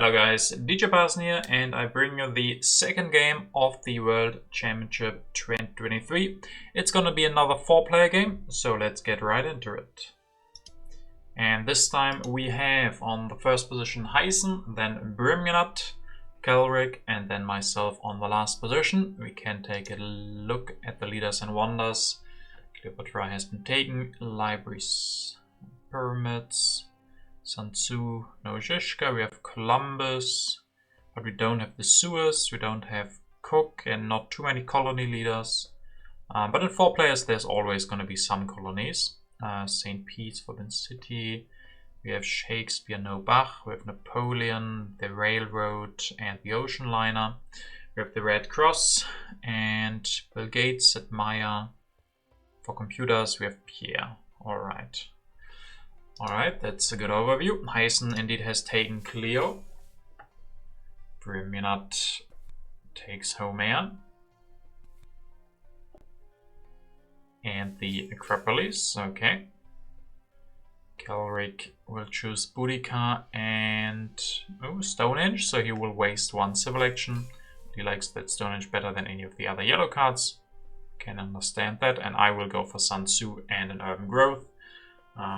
Hello guys, DJParson here, and I bring you the second game of the World Championship 2023. It's gonna be another 4-player game, so let's get right into it. And this time we have on the first position Havn, then Brimgenat, Kelrick, and then myself on the last position. We can take a look at the leaders and wonders. Cleopatra has been taken, libraries, pyramids, Sun Tzu, no Zizka, we have Columbus, but we don't have the sewers, we don't have Cook, and not too many colony leaders. But in 4 players there's always going to be some colonies. St. Pete's, Forbidden City, we have Shakespeare, no Bach, we have Napoleon, the railroad and the ocean liner. We have the Red Cross and Bill Gates at Maya. For computers we have Pierre. Alright, that's a good overview. Havn indeed has taken Cleo. Brimgenat takes Homer. And the Acropolis, okay. Kelrick will choose Boudica and Stonehenge, so he will waste 1 civil action. He likes that Stonehenge better than any of the other yellow cards. Can understand that, and I will go for Sun Tzu and an urban growth.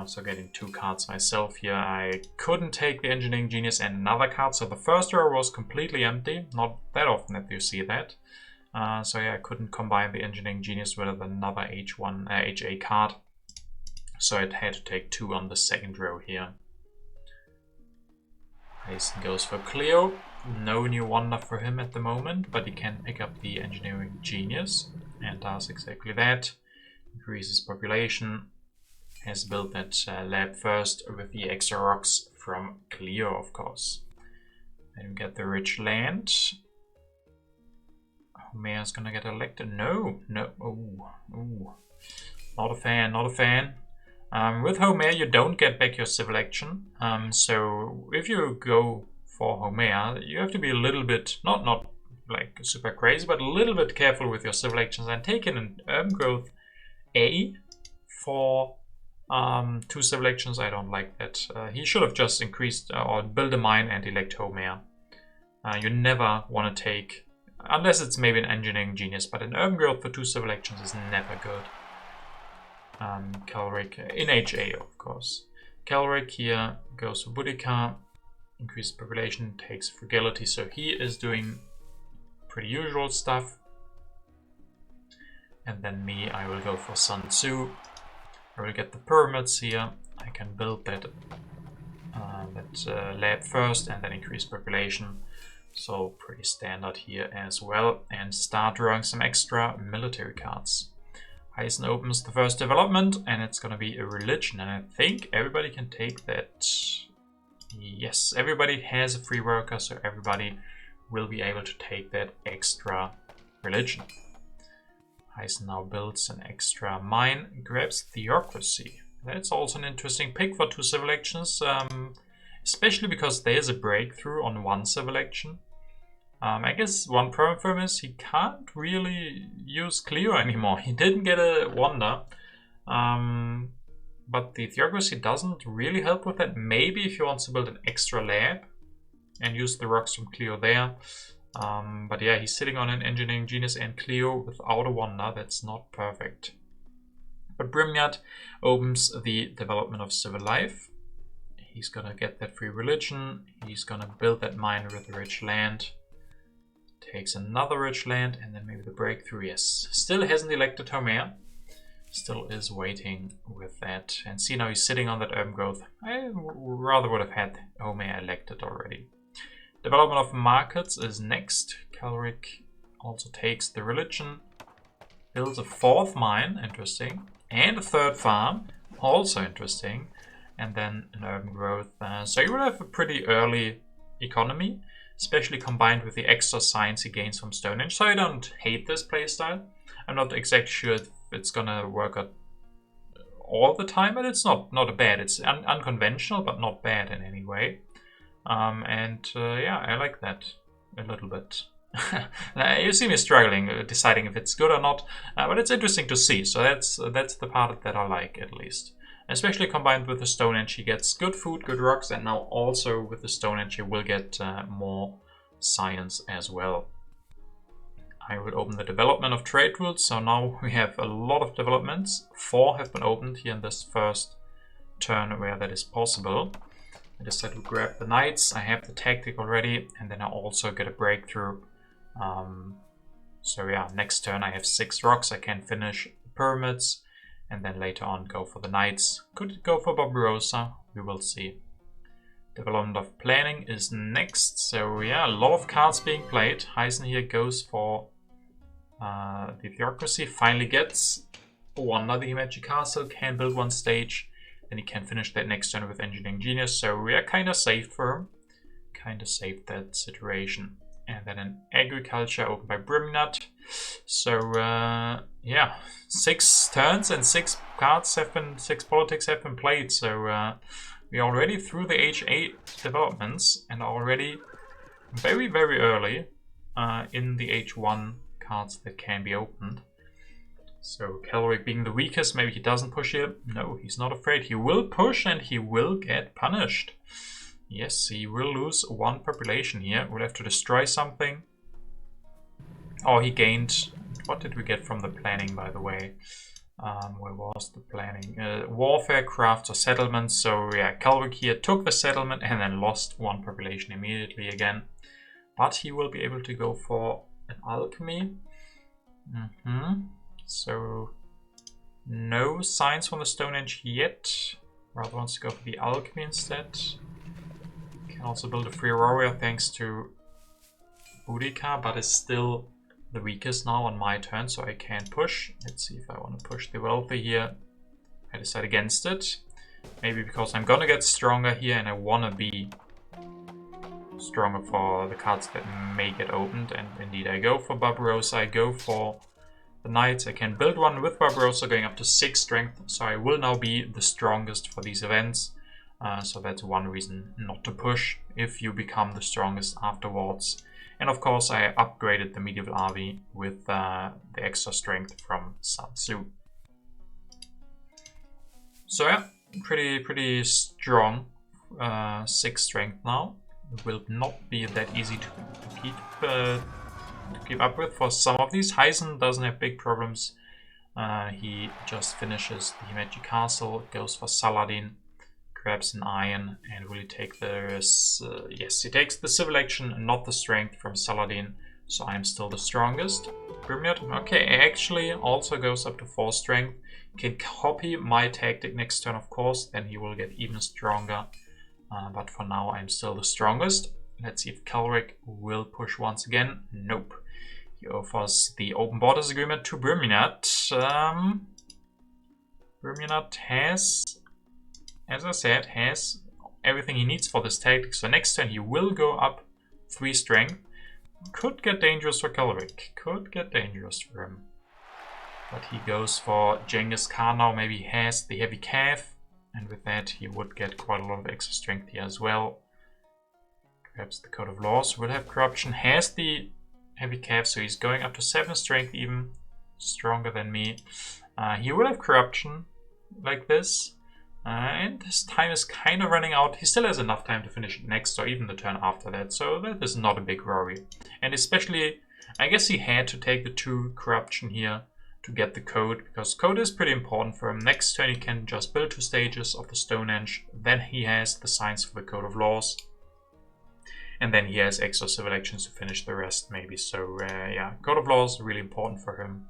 So getting 2 cards myself here. I couldn't take the Engineering Genius and another card, so the first row was completely empty. Not that often that you see that. So yeah, I couldn't combine the Engineering Genius with another HA card. So I had to take 2 on the second row here. Havn goes for Cleo. No new wonder for him at the moment, but he can pick up the Engineering Genius and does exactly that. Increases population. Has built that lab first with the extra rocks from Cleo, of course. Then we get the rich land. Homer's gonna get elected. No. Ooh. Not a fan. With Homer, you don't get back your civil action. So if you go for Homer, you have to be a little bit, not like super crazy, but a little bit careful with your civil actions and take in an urban growth A for 2 civil actions. I don't like that. He should have just increased or build a mine and elect Homer. You never want to take, unless it's maybe an Engineering Genius, but an urban growth for 2 civil actions is never good. Kelrick in HA, of course. Kelrick here goes for Boudica, increased population, takes frugality, so he is doing pretty usual stuff. And then me, I will go for Sun Tzu. I will get the pyramids here. I can build that lab first and then increase population. So pretty standard here as well. And start drawing some extra military cards. Havn opens the first development and it's going to be a religion. And I think everybody can take that. Yes, everybody has a free worker, so everybody will be able to take that extra religion. Havn now builds an extra mine, grabs Theocracy. That's also an interesting pick for 2 civil actions, especially because there's a breakthrough on 1 civil action. I guess one problem for him is he can't really use Cleo anymore. He didn't get a wonder, but the Theocracy doesn't really help with that. Maybe if he wants to build an extra lab and use the rocks from Cleo there. But yeah, he's sitting on an Engineering Genius and Cleo without a wonder. That's not perfect. But Brimgenat opens the development of civil life. He's gonna get that free religion. He's gonna build that mine with the rich land. Takes another rich land and then maybe the breakthrough. Yes, still hasn't elected Homer. Still is waiting with that. And see, now he's sitting on that urban growth. I rather would have had Homer elected already. Development of markets is next. Kelrick also takes the religion, builds a 4th mine, interesting, and a 3rd farm, also interesting, and then an urban growth. So you will have a pretty early economy, especially combined with the extra science he gains from Stonehenge. So I don't hate this playstyle. I'm not exactly sure if it's gonna work out all the time, but it's not bad. It's unconventional, but not bad in any way. Yeah, I like that a little bit. You see me struggling, deciding if it's good or not, but it's interesting to see. So that's the part that I like, at least. especially combined with the Stonehenge. He gets good food, good rocks, and now also with the Stonehenge he will get more science as well. I will open the development of trade routes. So now we have a lot of developments. 4 have been opened here in this first turn where that is possible. I decided to grab the knights. I have the tactic already, and then I also get a breakthrough. So yeah, next turn I have 6 rocks. I can finish the pyramids, and then later on go for the knights. Could it go for Barbarossa? We will see. Development of planning is next. So yeah, a lot of cards being played. Heisen here goes for the theocracy. Finally gets one of the magic castle. Can build 1 stage. Then he can finish that next turn with engineering genius. So we are kind of safe for him. Kind of saved that situation. And then an agriculture opened by Brimnut. So yeah, 6 turns and 6 cards have been, 6 politics have been played. So we are already through the H8 developments and already very, very early in the H1 cards that can be opened. So Kelrick being the weakest, maybe he doesn't push here. No, he's not afraid. He will push and he will get punished. Yes, he will lose 1 population here. We'll have to destroy something. Oh, he gained... What did we get from the planning, by the way? Where was the planning? Warfare, crafts, or settlements. So yeah, Kelrick here took the settlement and then lost 1 population immediately again. But he will be able to go for an alchemy. So no signs from the Stonehenge yet. Rather wants to go for the alchemy instead. Can also build a free warrior thanks to Boudica, but is still the weakest now on my turn, so I can push. Let's see if I want to push the wealthy here. I decide against it. Maybe because I'm gonna get stronger here and I wanna be stronger for the cards that may get opened. And indeed I go for Barbarossa, I go for the knights. I can build 1 with Barbarossa going up to 6 strength, so I will now be the strongest for these events. So that's one reason not to push if you become the strongest afterwards. And of course I upgraded the medieval army with the extra strength from Sun Tzu. So yeah, pretty strong 6 strength now. It will not be that easy to keep up with for some of these. Heisen doesn't have big problems. He just finishes the magic castle, goes for Saladin, grabs an iron, and will take the yes, he takes the civil action and not the strength from Saladin, so I'm still the strongest. Grimnut, okay, actually also goes up to 4 strength. Can copy my tactic next turn, of course, then he will get even stronger. But for now I'm still the strongest. Let's see if Kelrick will push once again. Nope. He offers the open borders agreement to Brimnut. Brimnut has, as I said, has everything he needs for this tactic. So next turn he will go up 3 strength. Could get dangerous for Kelrick. Could get dangerous for him. But he goes for Genghis Khan now. Maybe he has the heavy calf. And with that he would get quite a lot of extra strength here as well. Grabs the Code of Laws. Will have corruption. Has the heavy calf. So he's going up to 7 strength even. Stronger than me. He will have corruption like this. And his time is kind of running out. He still has enough time to finish it next or even the turn after that. So that is not a big worry. And especially, I guess he had to take the 2 corruption here to get the code. Because code is pretty important for him. Next turn he can just build 2 stages of the Stonehenge. Then he has the signs for the Code of Laws. And then he has extra civil actions to finish the rest maybe. So yeah, Code of Laws is really important for him.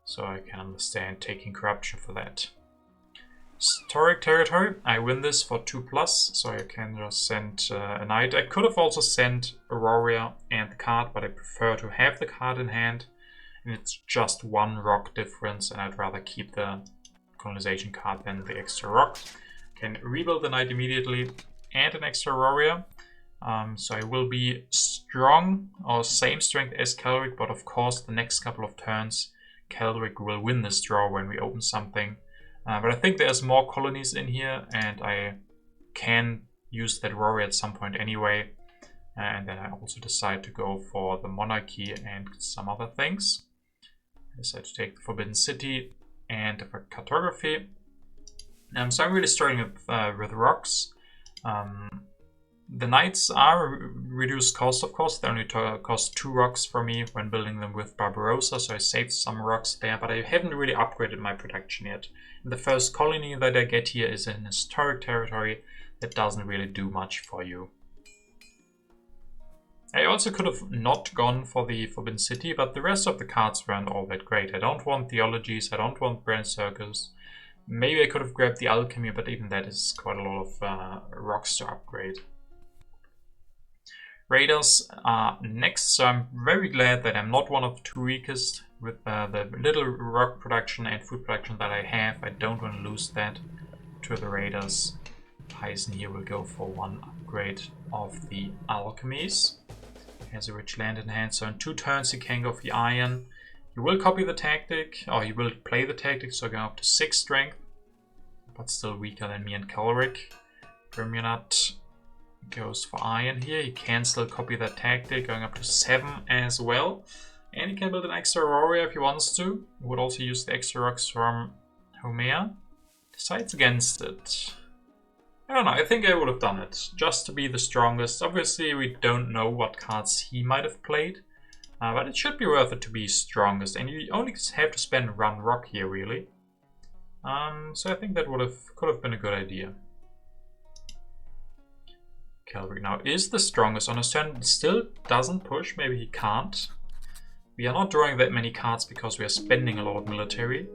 So I can understand taking corruption for that. Historic territory. I win this for 2+, so I can just send a knight. I could have also sent a warrior and the card, but I prefer to have the card in hand. And it's just 1 rock difference, and I'd rather keep the colonization card than the extra rock. Can rebuild the knight immediately and an extra warrior. So I will be strong, or same strength as Kelrick, but of course the next couple of turns Kelrick will win this draw when we open something. But I think there's more colonies in here, and I can use that warrior at some point anyway. And then I also decide to go for the monarchy and some other things. I decide to take the Forbidden City and the cartography. So I'm really struggling with rocks. The knights are reduced cost, of course. They only cost 2 rocks for me when building them with Barbarossa, so I saved some rocks there, but I haven't really upgraded my production yet. And the first colony that I get here is an historic territory that doesn't really do much for you. I also could have not gone for the Forbidden City, but the rest of the cards weren't all that great. I don't want Theologies, I don't want Brand Circus. Maybe I could have grabbed the Alchemy, but even that is quite a lot of rocks to upgrade. Raiders are next, so I'm very glad that I'm not one of the 2 weakest with the little rock production and food production that I have. I don't want to lose that to the Raiders. Tyson here will go for 1 upgrade of the Alchemies. He has a rich land in hand, so in 2 turns he can go for the Iron. He will copy the tactic, or he will play the tactic, so going up to 6 strength, but still weaker than me and Calric. Vermunat goes for Iron here. He can still copy that tactic, going up to 7 as well. And he can build an extra warrior if he wants to. He would also use the extra rocks from Homer. Decides against it. I don't know, I think I would have done it, just to be the strongest. Obviously we don't know what cards he might have played, but it should be worth it to be strongest. And you only have to spend 1 rock here, really. So I think that could have been a good idea. Calvary now is the strongest on his turn. Still doesn't push. Maybe he can't. We are not drawing that many cards because we are spending a lot of military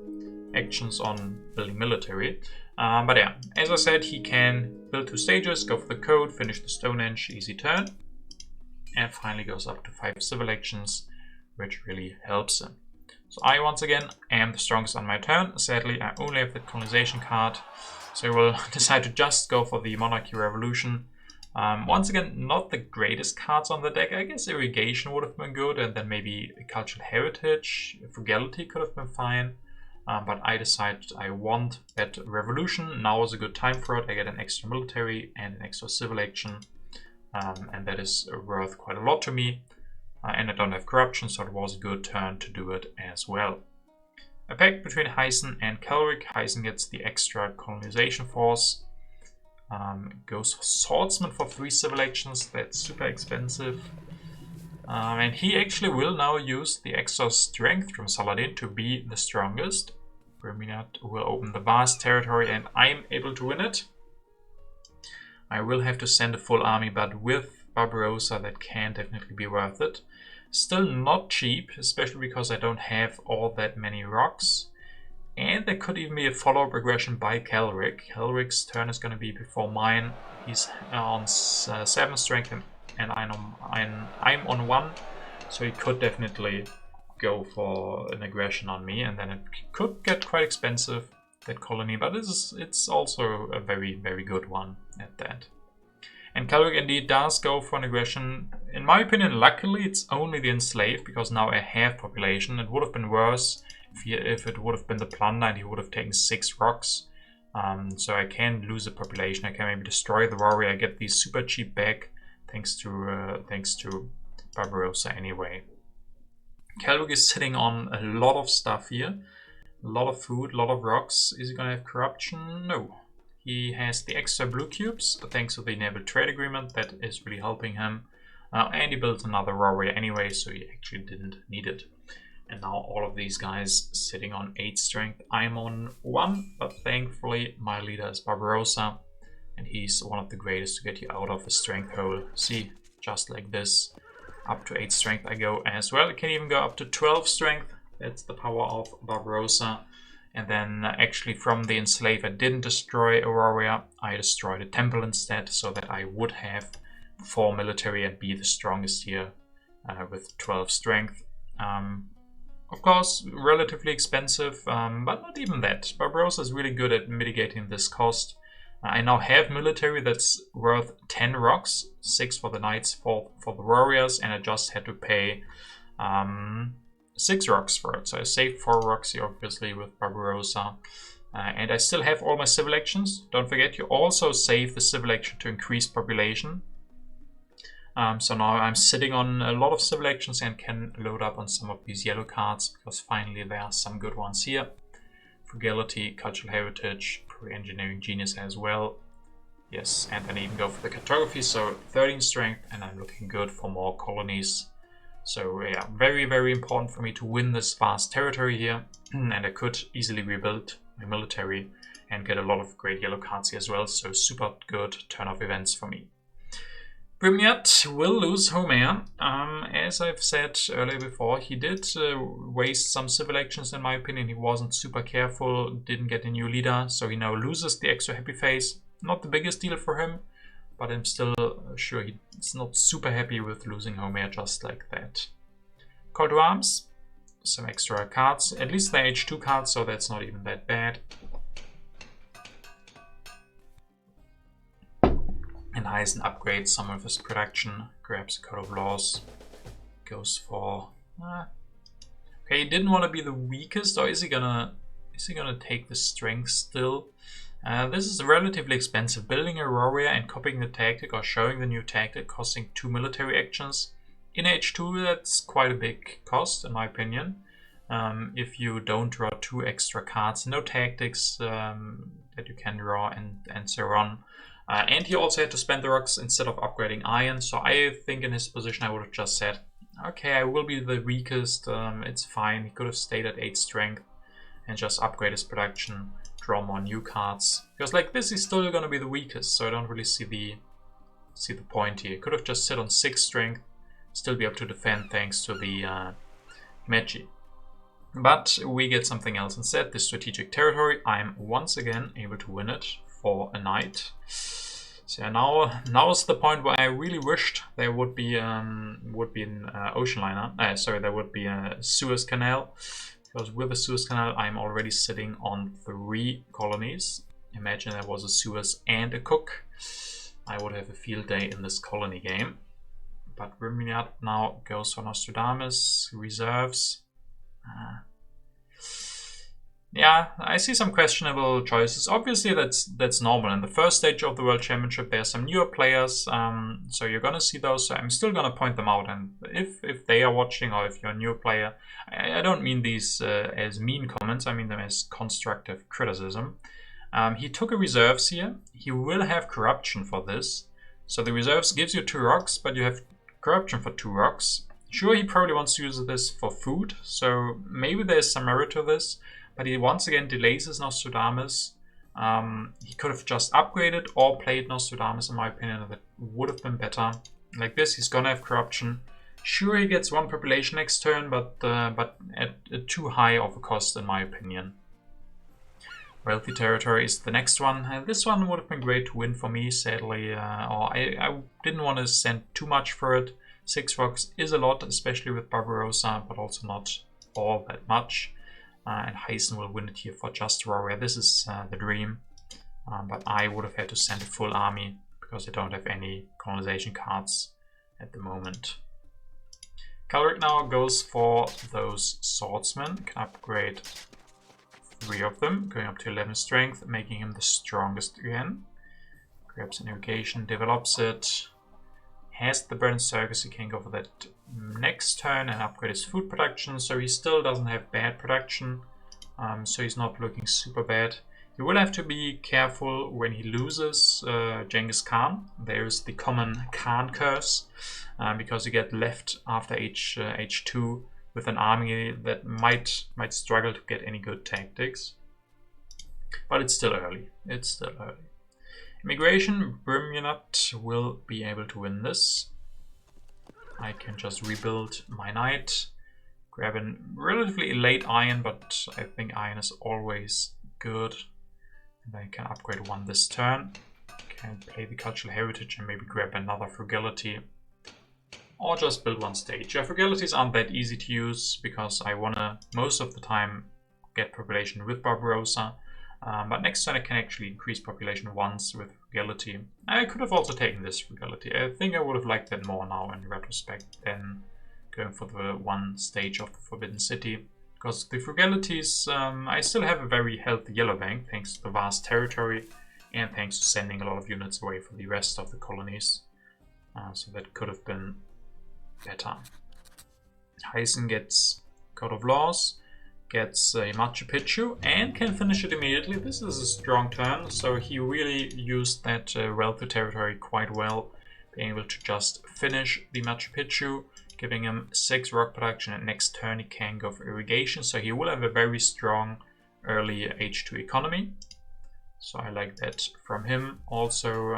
actions on building military. But yeah, as I said, he can build 2 stages, go for the code, finish the Stonehenge, easy turn. And finally goes up to 5 civil actions, which really helps him. So I once again am the strongest on my turn. Sadly, I only have the colonization card. So I will decide to just go for the Monarchy Revolution. Once again, not the greatest cards on the deck. I guess Irrigation would have been good, and then maybe Cultural Heritage, Frugality could have been fine. But I decided I want that Revolution. Now is a good time for it. I get an extra military and an extra civil action. And that is worth quite a lot to me. And I don't have corruption, so it was a good turn to do it as well. A pact between Hyson and Calric. Hyson gets the extra colonization force. Goes for Swordsman for 3 civil actions. That's super expensive. And he actually will now use the extra strength from Saladin to be the strongest. Vermunat will open the vast territory and I'm able to win it. I will have to send a full army, but with Barbarossa that can definitely be worth it. Still not cheap, especially because I don't have all that many rocks. And there could even be a follow-up aggression by Calric. Calric's turn is going to be before mine. He's on 7 strength and I'm on 1. So he could definitely go for an aggression on me, and then it could get quite expensive, that colony, but it's also a very, very good one at that. And Calric indeed does go for an aggression. In my opinion, luckily it's only the enslaved, because now I have population. It would have been worse if it would have been the plunder and he would have taken 6 rocks. So I can lose a population. I can maybe destroy the warrior. I get these super cheap back thanks to Barbarossa anyway. Calric is sitting on a lot of stuff here. A lot of food, a lot of rocks. Is he going to have corruption? No. He has the extra blue cubes, thanks to the Naval Trade Agreement. That is really helping him. And he built another warrior anyway, so he actually didn't need it. And now all of these guys sitting on 8 strength. I'm on 1, but thankfully my leader is Barbarossa. And he's one of the greatest to get you out of a strength hole. See, just like this. Up to 8 strength I go as well. It can even go up to 12 strength. That's the power of Barbarossa. And then actually from the enslave I didn't destroy a warrior. I destroyed a temple instead, so that I would have 4 military and be the strongest here with 12 strength. Of course, relatively expensive, but not even that. Barbarossa is really good at mitigating this cost. I now have military that's worth 10 rocks, 6 for the knights, 4 for the warriors, and I just had to pay 6 rocks for it. So I saved 4 rocks here, obviously, with Barbarossa. And I still have all my civil actions. Don't forget, you also save the civil action to increase population. So now I'm sitting on a lot of civil actions and can load up on some of these yellow cards, because finally there are some good ones here. Frugality, Cultural Heritage, for engineering genius as well. Yes, and then even go for the cartography, so 13 strength, and I'm looking good for more colonies. So yeah, very, very important for me to win this vast territory here, and I could easily rebuild my military and get a lot of great yellow cards here as well, so super good turn of events for me. Brimyat will lose Homer. As I've said earlier before, he did waste some civil actions in my opinion. He wasn't super careful, didn't get a new leader, so he now loses the extra happy phase. Not the biggest deal for him, but I'm still sure he's not super happy with losing Homer just like that. Call to arms, some extra cards, at least they're H2 cards, so that's not even that bad. And Heisen upgrades some of his production, grabs a Code of Laws, goes for... okay, he didn't want to be the weakest, or is he gonna take the strength still? This is relatively expensive. Building a warrior and copying the tactic or showing the new tactic costing 2 military actions. In H2 that's quite a big cost in my opinion. If you don't draw 2 extra cards, no tactics that you can draw and so on. And he also had to spend the rocks instead of upgrading iron, so I think in his position I would have just said, okay, I will be the weakest, it's fine. He could have stayed at 8 strength and just upgrade his production, draw more new cards. Because like this he's still gonna be the weakest, so I don't really see the point here. He could have just sit on 6 strength, still be able to defend thanks to the Magi. But we get something else instead, the strategic territory. I'm once again able to win it for a night. So yeah, now is the point where I really wished there would be an ocean liner. Sorry, there would be a Suez Canal, because with the Suez Canal I'm already sitting on 3 colonies. Imagine there was a Suez and a Cook. I would have a field day in this colony game. But Rimiat now goes for Nostradamus, reserves. Yeah, I see some questionable choices. Obviously, that's normal. In the first stage of the World Championship, there's some newer players, so you're gonna see those. So I'm still gonna point them out, and if they are watching or if you're a new player, I don't mean these as mean comments. I mean them as constructive criticism. He took a reserves here. He will have corruption for this. So the reserves gives you 2 rocks, but you have corruption for 2 rocks. Sure, he probably wants to use this for food, so maybe there's some merit to this. But he once again delays his Nostradamus. He could have just upgraded or played Nostradamus, in my opinion. That would have been better. Like this, he's gonna have corruption. Sure, he gets 1 population next turn, but at too high of a cost, in my opinion. Wealthy territory is the next one. This one would have been great to win for me, sadly. Or I didn't want to send too much for it. 6 rocks is a lot, especially with Barbarossa, but also not all that much. And Heisen will win it here for just warrior. This is the dream, but I would have had to send a full army because I don't have any colonization cards at the moment. Calric now goes for those swordsmen, can upgrade 3 of them, going up to 11 strength, making him the strongest again. Grabs an irrigation, develops it, has the burn circus, he can go for that next turn and upgrade his food production, so he still doesn't have bad production, so he's not looking super bad. He will have to be careful when he loses Genghis Khan. There's the common Khan curse, because you get left after H2 with an army that might struggle to get any good tactics. But it's still early. It's still early. Immigration, Brimyat will be able to win this. I can just rebuild my knight, grab a relatively late iron, but I think iron is always good. And I can upgrade 1 this turn. Can play the cultural heritage and maybe grab another frugality. Or just build 1 stage. Yeah, frugalities aren't that easy to use because I wanna most of the time get population with Barbarossa. But next turn I can actually increase population once with frugality. I could have also taken this frugality. I think I would have liked that more now in retrospect than going for the 1 stage of the Forbidden City. Because the frugalities, I still have a very healthy yellow bank thanks to the vast territory and thanks to sending a lot of units away for the rest of the colonies. So that could have been better. Heisen gets Code of Laws. gets a Machu Picchu and can finish it immediately. This is a strong turn, so he really used that wealthy territory quite well, being able to just finish the Machu Picchu, giving him 6 rock production, and next turn he can go for irrigation, so he will have a very strong early H2 economy. So I like that from him. Also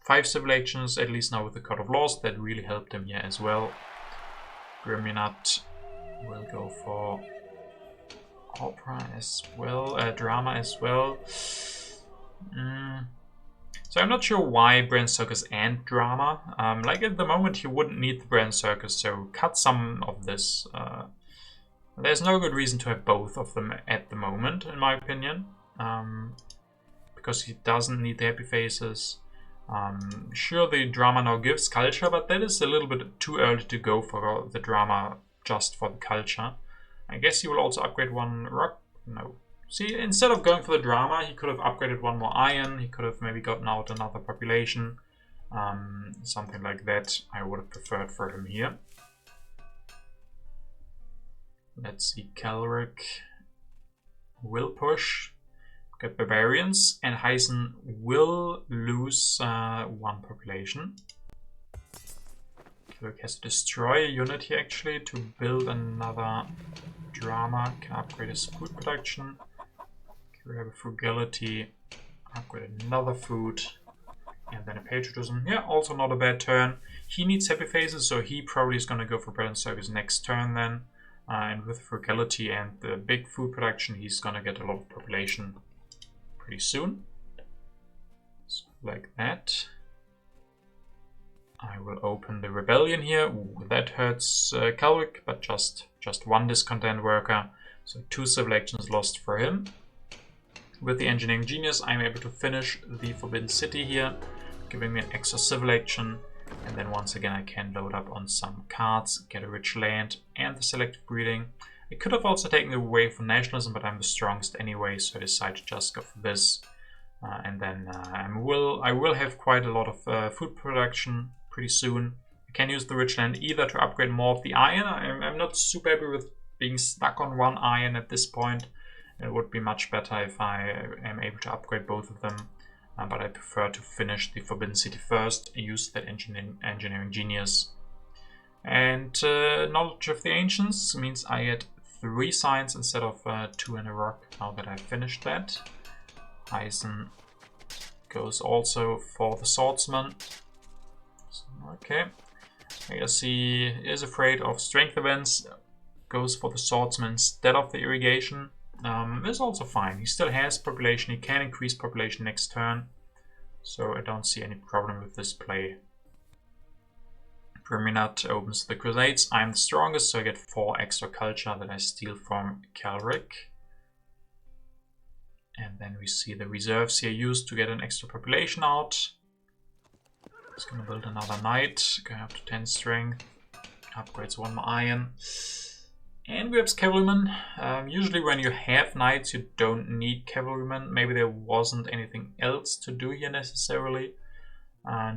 5 civilizations, at least now with the Code of Laws, that really helped him here as well. Griminat will go for opera as well, drama as well. So I'm not sure why Brand Circus and drama. Like at the moment you wouldn't need the Brand Circus, so cut some of this. There's no good reason to have both of them at the moment, in my opinion. Because he doesn't need the happy faces. Sure, the drama now gives culture, but that is a little bit too early to go for the drama just for the culture. I guess he will also upgrade 1 rock. No. See, instead of going for the drama, he could have upgraded 1 more iron. He could have maybe gotten out another population. Something like that I would have preferred for him here. Let's see, Calric will push. Get barbarians, and Heisen will lose 1 population. Calric has to destroy a unit here actually to build another drama. Can upgrade his food production. Grab a frugality, upgrade another food, and then a patriotism. Yeah, also not a bad turn. He needs happy faces, so he probably is going to go for Brand Circus next turn then. And with frugality and the big food production, he's going to get a lot of population pretty soon. So like that. I will open the rebellion here. Ooh, that hurts Calric, but just 1 discontent worker. So 2 civilizations lost for him. With the engineering genius, I'm able to finish the Forbidden City here, giving me an extra civilization. And then once again, I can load up on some cards, get a rich land, and the selective breeding. I could have also taken away from nationalism, but I'm the strongest anyway, so I decided to just go for this. And then I will have quite a lot of food production pretty soon. I can use the rich land either to upgrade more of the iron. I'm not super happy with being stuck on 1 iron at this point. It would be much better if I am able to upgrade both of them. But I prefer to finish the Forbidden City first, use that engineering genius. And Knowledge of the Ancients means I get 3 signs instead of 2 in a rock, now that I've finished that. Heisen goes also for the Swordsman. Okay, I guess he is afraid of strength events, goes for the Swordsman instead of the irrigation. Is also fine. He still has population, he can increase population next turn, so I don't see any problem with this play. Griminat opens the Crusades. I'm the strongest, so I get 4 extra culture that I steal from Calric. And then we see the reserves here used to get an extra population out. He's gonna build another knight, going up to 10 strength, upgrades 1 more iron. And grabs cavalrymen. Usually when you have knights you don't need cavalrymen. Maybe there wasn't anything else to do here necessarily.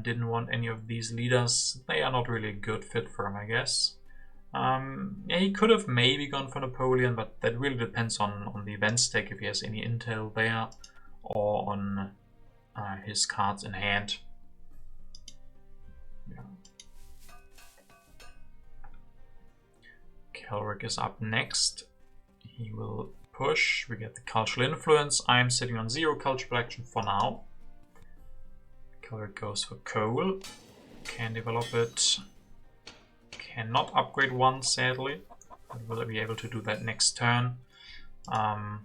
Didn't want any of these leaders. They are not really a good fit for him, I guess. Yeah, he could have maybe gone for Napoleon, but that really depends on the event stack, if he has any intel there, or on his cards in hand. Yeah. Calric is up next. He will push. We get the cultural influence. I'm sitting on 0 culture production for now. Calric goes for coal. Can develop it. Cannot upgrade 1, sadly. But will be able to do that next turn. So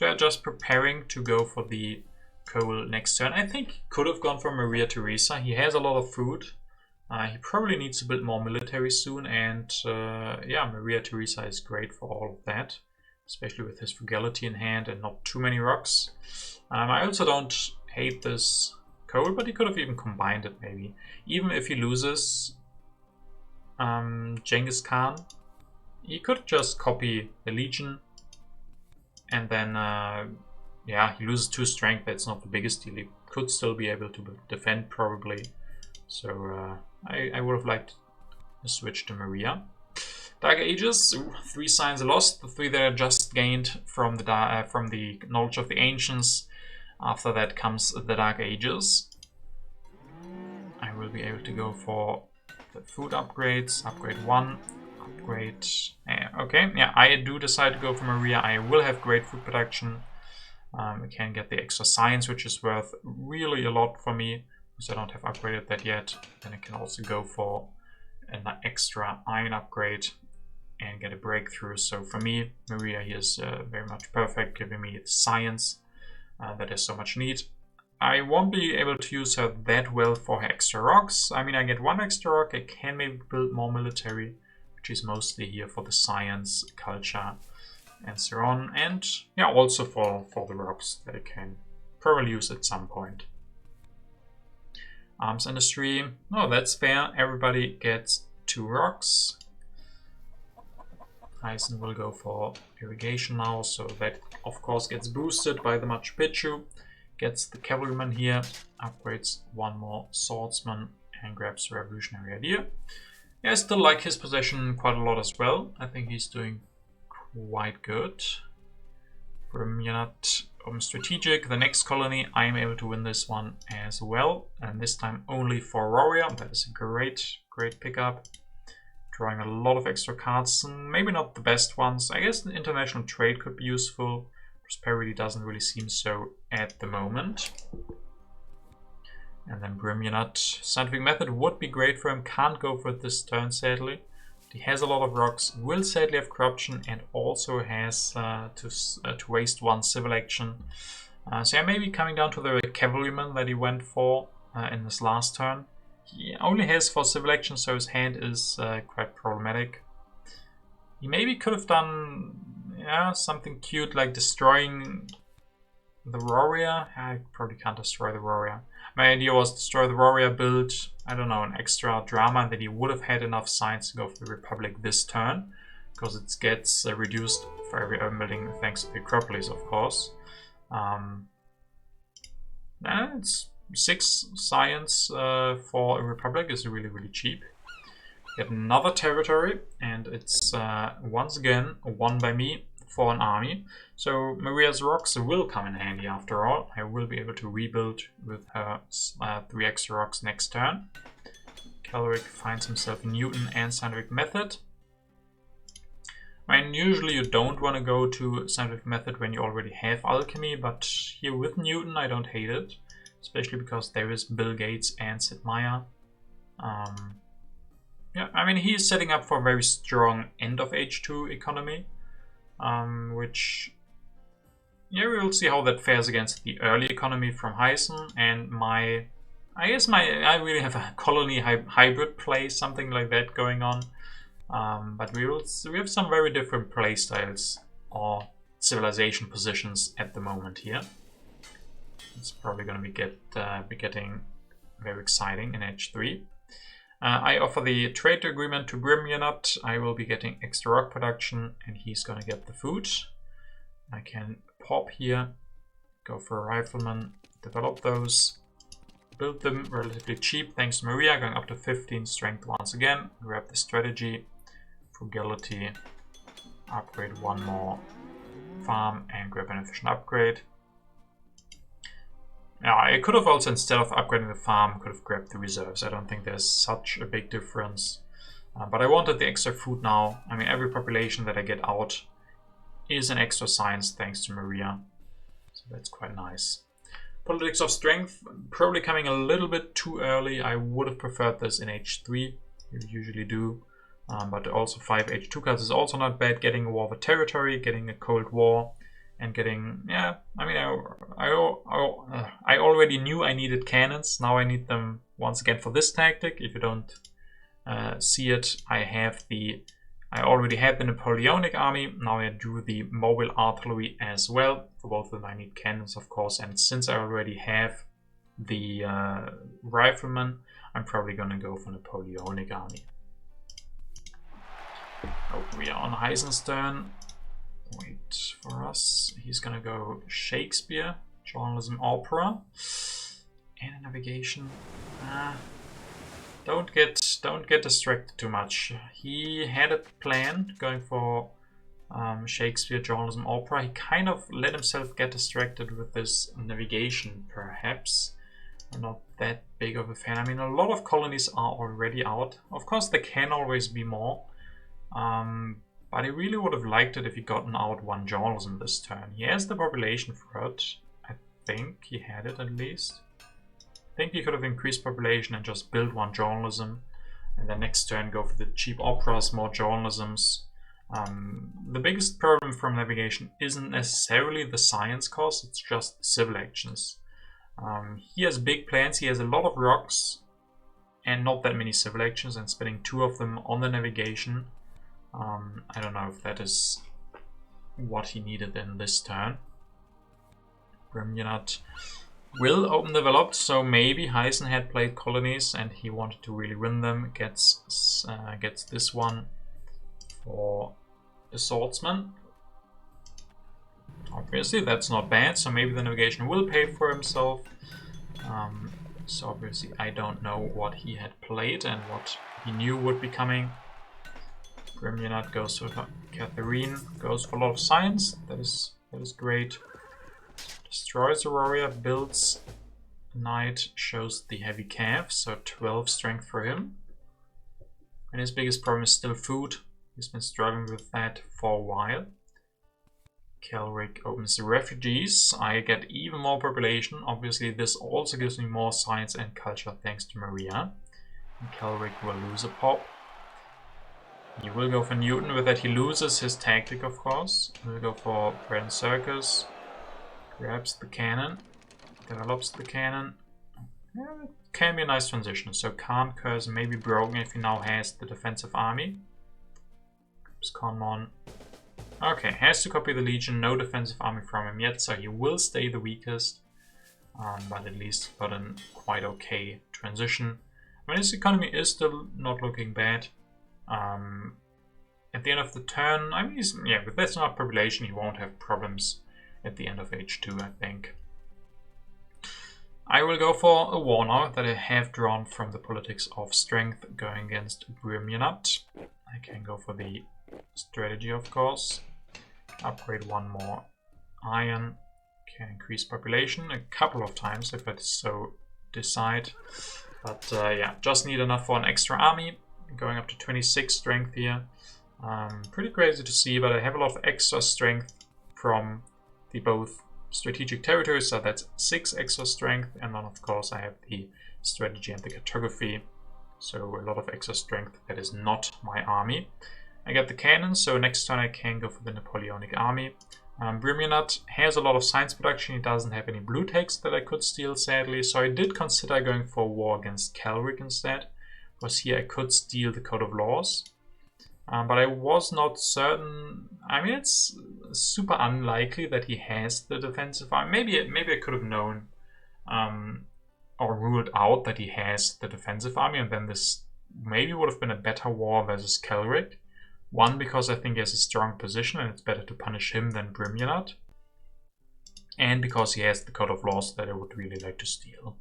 yeah, just preparing to go for the coal next turn. I think he could have gone for Maria Theresa. He has a lot of food. He probably needs to build more military soon, and yeah, Maria Theresa is great for all of that, especially with his frugality in hand and not too many rocks. I also don't hate this coal, but he could have even combined it maybe. Even if he loses Genghis Khan, he could just copy the Legion, and then yeah, he loses 2 strength. That's not the biggest deal. He could still be able to defend probably. So I would have liked a switch to Maria. Dark Ages, 3 science lost, the 3 that I just gained from the knowledge of the ancients. After that comes the Dark Ages. I will be able to go for the food upgrades, upgrade 1, upgrade... okay, yeah, I do decide to go for Maria. I will have great food production. We can get the extra science, which is worth really a lot for me, because I don't have upgraded that yet. Then I can also go for an extra iron upgrade and get a breakthrough. So for me, Maria here is very much perfect, giving me the science that is so much need. I won't be able to use her that well for her extra rocks. I mean, I get 1 extra rock, I can maybe build more military, which is mostly here for the science, culture, and so on. And yeah, also for the rocks that I can probably use at some point. Arms industry, oh, that's fair. Everybody gets 2 rocks. Tyson will go for irrigation now, so that of course gets boosted by the Machu Picchu. Gets the cavalryman here, upgrades 1 more swordsman, and grabs the revolutionary idea. Yeah, I still like his possession quite a lot as well. I think he's doing quite good. Brumyanat strategic. The next colony, I am able to win this one as well, and this time only for warrior. That is a great pickup. Drawing a lot of extra cards, maybe not the best ones. I guess the international trade could be useful. Prosperity doesn't really seem so at the moment. And then Brumyanat. Scientific method would be great for him. Can't go for it this turn, sadly. He has a lot of rocks, will sadly have corruption, and also has to waste 1 civil action. So yeah, maybe coming down to the cavalryman that he went for in this last turn. He only has 4 civil action, so his hand is quite problematic. He maybe could have done something cute like destroying the warrior. I probably can't destroy the warrior. My idea was destroy the warrior, build, I don't know, an extra drama, and that he would have had enough science to go for the Republic this turn, because it gets reduced for every urban building thanks to the Acropolis, of course. It's 6 science for a Republic is really cheap. Get another territory, and it's once again won by me for an army. So Maria's rocks will come in handy after all. I will be able to rebuild with her 3 extra rocks next turn. Calric finds himself Newton and scientific method. I mean, usually you don't want to go to scientific method when you already have alchemy, but here with Newton I don't hate it, especially because there is Bill Gates and Sid Meier. Yeah, I mean, he is setting up for a very strong end of H2 economy, which, yeah, we will see how that fares against the early economy from Heisen and I really have a colony hybrid play, something like that going on. But we have some very different play styles or civilization positions at the moment here. It's probably going to be getting very exciting in H3. I offer the trade agreement to Brumyanat. I will be getting extra rock production, and he's going to get the food. I can pop here, go for a rifleman, develop those, build them relatively cheap thanks to Maria, going up to 15 strength once again. Grab the strategy, frugality, upgrade 1 more farm, and grab an efficient upgrade. Now, I could have also, instead of upgrading the farm, could have grabbed the reserves. I don't think there's such a big difference. But I wanted the extra food now. I mean, every population that I get out is an extra science thanks to Maria. So that's quite nice. Politics of strength, probably coming a little bit too early. I would have preferred this in H3. You usually do. But also 5 H2 cards is also not bad. Getting a war of a territory, getting a Cold War. And getting, yeah, I mean, I already knew I needed cannons. Now I need them once again for this tactic. If you don't see it, I already had the Napoleonic army. Now I do the mobile artillery as well. For both of them I need cannons, of course. And since I already have the riflemen, I'm probably going to go for Napoleonic army. Oh, we are on Heisenstern. Wait for us. He's gonna go Shakespeare, journalism, opera, and navigation. Don't get distracted too much. He had a plan going for Shakespeare, journalism, opera. He kind of let himself get distracted with this navigation, perhaps. I'm not that big of a fan. I mean, a lot of colonies are already out. Of course, there can always be more. But I really would have liked it if he gotten out one journalism this turn. He has the population for it. I think he had it at least. I think he could have increased population and just built one journalism. And then next turn go for the cheap operas, more journalisms. The biggest problem from navigation isn't necessarily the science cost, it's just civil actions. He has big plans, he has a lot of rocks and not that many civil actions, and spending 2 of them on the navigation. I don't know if that is what he needed in this turn. Brimjunat will open developed, so maybe Heisen had played colonies and he wanted to really win them. Gets this one for a swordsman. Obviously that's not bad, so maybe the navigation will pay for himself. So obviously I don't know what he had played and what he knew would be coming. Brimjunat goes for Catherine, goes for a lot of science. That is great. Destroys Aurora, builds a knight, shows the heavy calf, so 12 strength for him. And his biggest problem is still food. He's been struggling with that for a while. Kelric opens the refugees. I get even more population. Obviously this also gives me more science and culture thanks to Maria. And Kelric will lose a pop. He will go for Newton. With that he loses his tactic, of course. He'll go for Bread and Circus. Grabs the cannon. Develops the cannon. Yeah, it can be a nice transition. So Khan Curse may be broken if he now has the defensive army. Grabs Conmon. Okay, has to copy the Legion. No defensive army from him yet, so he will stay the weakest. But at least got a quite okay transition. I mean, his economy is still not looking bad. At the end of the turn, I mean, with this enough population, he won't have problems at the end of H2, I think. I will go for a war now that I have drawn from the politics of strength going against Brimjunat. I can go for the strategy, of course. Upgrade one more iron. Can increase population a couple of times if I so decide. But yeah, just need enough for an extra army. Going up to 26 strength here. Pretty crazy to see, but I have a lot of extra strength from the both strategic territories, so that's 6 extra strength, and then of course I have the strategy and the cartography, so a lot of extra strength. That is not my army. I get the cannon, so next turn I can go for the Napoleonic army. Brimjunat has a lot of science production. He doesn't have any blue takes that I could steal, sadly, so I did consider going for a war against Kelric instead, because here I could steal the Code of Laws. But I was not certain. I mean, it's super unlikely that he has the defensive army. Maybe I could have known or ruled out that he has the defensive army, and then this maybe would have been a better war versus Kelric. One, because I think he has a strong position and it's better to punish him than Brimjunat. And because he has the Code of Laws that I would really like to steal.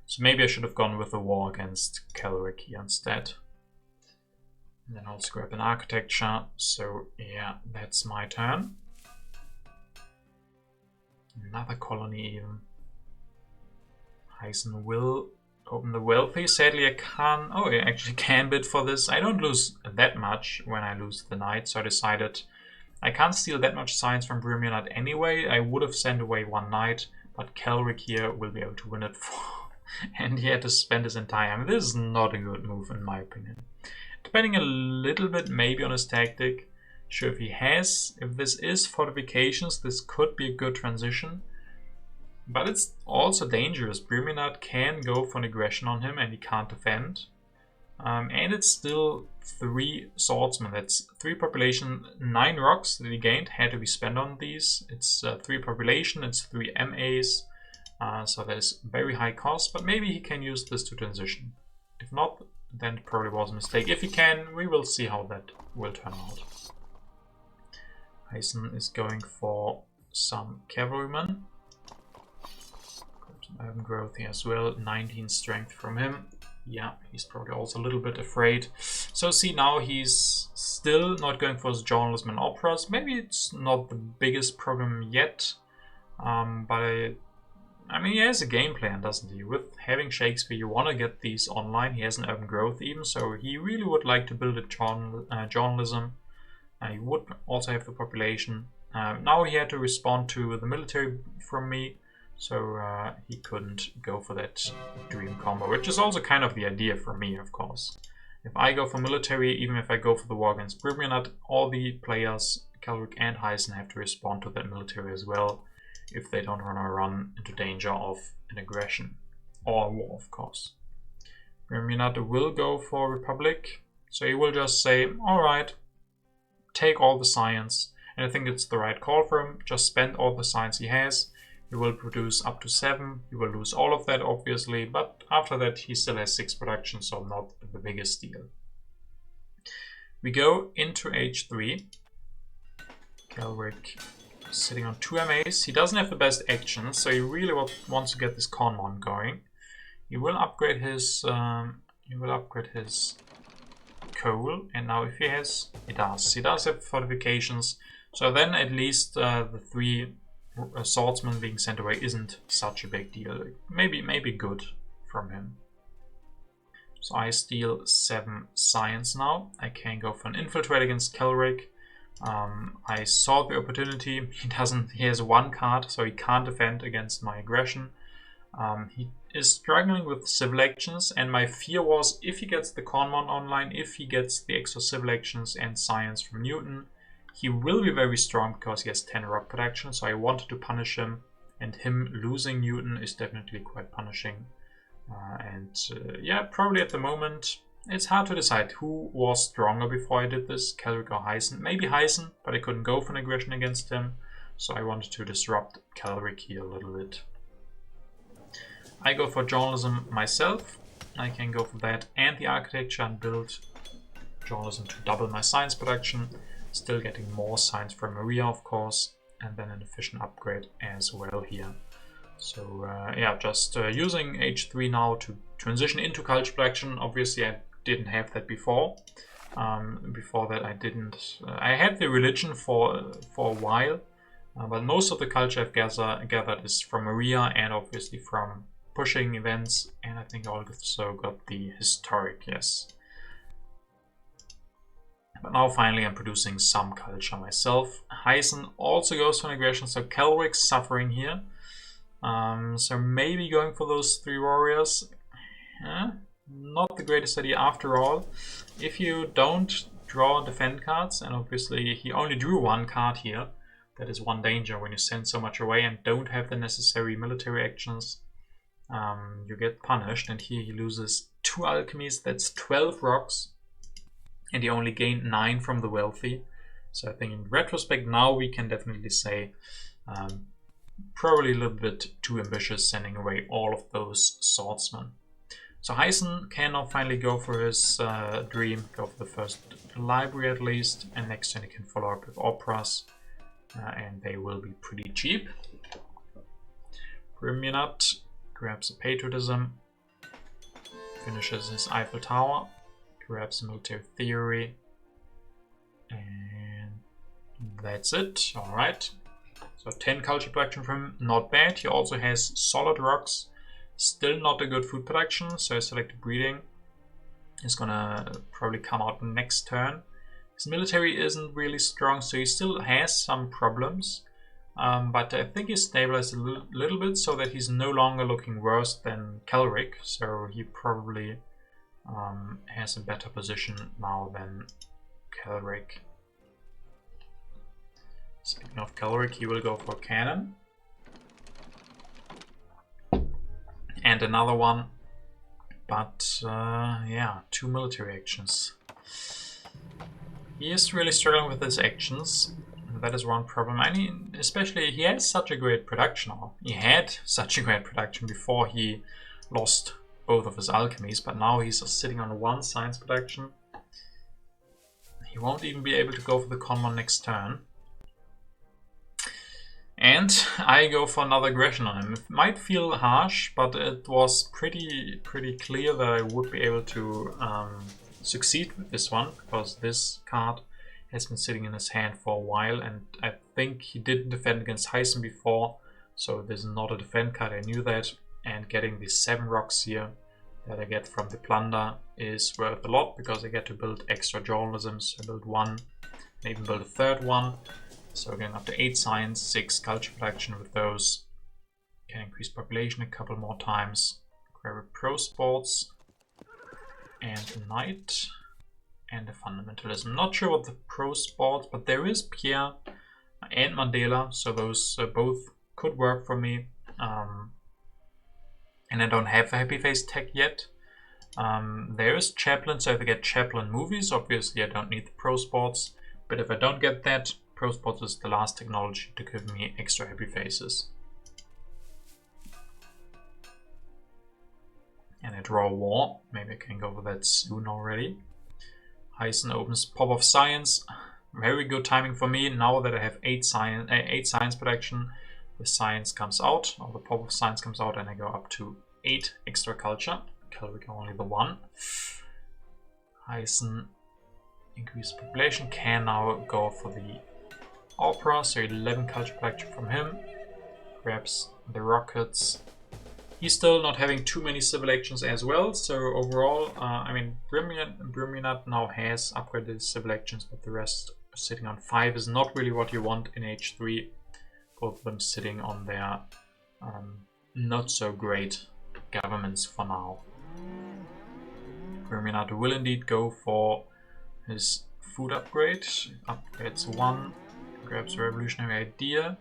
So maybe I should have gone with a war against Kelric here instead. And then I'll grab an architecture. So yeah, that's my turn. Another colony even. Heisen will open the wealthy. Sadly I can't. Oh, I actually can bid for this. I don't lose that much when I lose the knight, so I decided I can't steal that much science from Brimjunat anyway. I would have sent away one knight, but Kelric here will be able to win it for. And he had to spend his entire. I mean, this is not a good move in my opinion. Depending a little bit maybe on his tactic. Sure, if this is fortifications, this could be a good transition. But it's also dangerous. Brimjunat can go for an aggression on him and he can't defend. And it's still 3 swordsmen. That's 3 population, 9 rocks that he gained had to be spent on these. It's 3 population, it's 3 MAs. So there's very high cost, but maybe he can use this to transition. If not, then it probably was a mistake. If he can, we will see how that will turn out. Heisen is going for some cavalrymen. Some urban growth here as well. 19 strength from him. Yeah, he's probably also a little bit afraid. So see, now he's still not going for his journalism and operas. Maybe it's not the biggest problem yet, but I mean, he has a game plan, doesn't he? With having Shakespeare, you want to get these online. He has an urban growth even, so he really would like to build a journalism. He would also have the population. Now he had to respond to the military from me, so he couldn't go for that dream combo, which is also kind of the idea for me, of course. If I go for military, even if I go for the war against Brymionat, all the players, Kelrick and Heisen, have to respond to that military as well, if they don't want to run into danger of an aggression or a war, of course. Brymionat will go for Republic, so he will just say, alright, take all the science, and I think it's the right call for him. Just spend all the science he has. He will produce up to 7. He will lose all of that, obviously, but after that he still has 6 production, so not the biggest deal. We go into H3. Kelrick sitting on 2 MAs. He doesn't have the best actions, so he really wants to get this Conmon going. He will upgrade his coal, and now if he does have fortifications, so then at least the 3 swordsmen being sent away isn't such a big deal. Maybe good from him. So I steal 7 science now. I can go for an infiltrate against Kelrick. I saw the opportunity. He has 1 card, so he can't defend against my aggression. He is struggling with civil actions, and my fear was, if he gets the Conmon online, if he gets the extra civil actions and science from Newton, he will be very strong because he has 10 rock protection, so I wanted to punish him, and him losing Newton is definitely quite punishing. Yeah, probably at the moment it's hard to decide who was stronger before I did this, Kelrick or Heisen. Maybe Heisen, but I couldn't go for an aggression against him, so I wanted to disrupt Kelrick here a little bit. I go for journalism myself. I can go for that and the architecture and build journalism to double my science production. Still getting more science from Maria, of course, and then an efficient upgrade as well here. So yeah, just using H3 now to transition into culture production. Obviously I didn't have that before. Before that I didn't. I had the religion for a while, but most of the culture I've gathered is from Maria and obviously from pushing events, and I think I also got the historic, yes. But now finally I'm producing some culture myself. Heisen also goes for an aggression, so Kelrick's suffering here. So maybe going for those 3 warriors. Not the greatest idea after all. If you don't draw defend cards, and obviously he only drew 1 card here, that is one danger when you send so much away and don't have the necessary military actions. You get punished, and here he loses 2 alchemies, that's 12 rocks, and he only gained 9 from the wealthy. So I think in retrospect now we can definitely say probably a little bit too ambitious sending away all of those swordsmen. So Heisen can now finally go for his dream, go for the first library at least, and next turn he can follow up with operas, and they will be pretty cheap. Brymionat grabs a patriotism, finishes his Eiffel Tower, grabs a military theory, and that's it. Alright, so 10 culture production from him, not bad. He also has solid rocks, still not a good food production, so I selected breeding. He's gonna probably come out next turn. His military isn't really strong, so he still has some problems. But I think he's stabilized a little bit so that he's no longer looking worse than Kelrick, so he probably has a better position now than Kelrick. Speaking of Kelrick, he will go for cannon. And another one, but yeah, 2 military actions. He is really struggling with his actions. That is one problem. I mean, especially he has such a great production, or he had such a great production before he lost both of his alchemies, but now he's sitting on 1 science production. He won't even be able to go for the Conmon next turn. And I go for another aggression on him. It might feel harsh, but it was pretty clear that I would be able to succeed with this one, because this card has been sitting in his hand for a while, and I think he didn't defend against Heisen before, so this is not a defend card, I knew that, and getting these 7 rocks here that I get from the plunder is worth a lot, because I get to build extra journalisms. I build 1, and even build a 3rd one. So again, up to 8 science, 6 culture production with those. Can increase population a couple more times. Grab a pro sports and a knight and a fundamentalism. Not sure what the pro sports, but there is Pierre and Mandela, so those both could work for me. And I don't have a happy face tech yet. There is Chaplin, so if I get Chaplin movies, obviously I don't need the pro sports. But if I don't get that, Pro Sports is the last technology to give me extra happy faces. And I draw a war. Maybe I can go for that soon already. Heisen opens Pop of Science. Very good timing for me. Now that I have 8 science production, the science comes out, or the Pop of Science comes out, and I go up to 8 extra culture. Kelvin only the 1. Heisen increased population, can now go for the opera, so 11 culture production from him. Grabs the rockets. He's still not having too many civil actions as well, so overall, I mean, Bruminat now has upgraded his civil actions, but the rest sitting on 5 is not really what you want in H3. Both of them sitting on their not so great governments for now. Bruminat will indeed go for his food upgrade. Upgrades 1, grabs a revolutionary idea.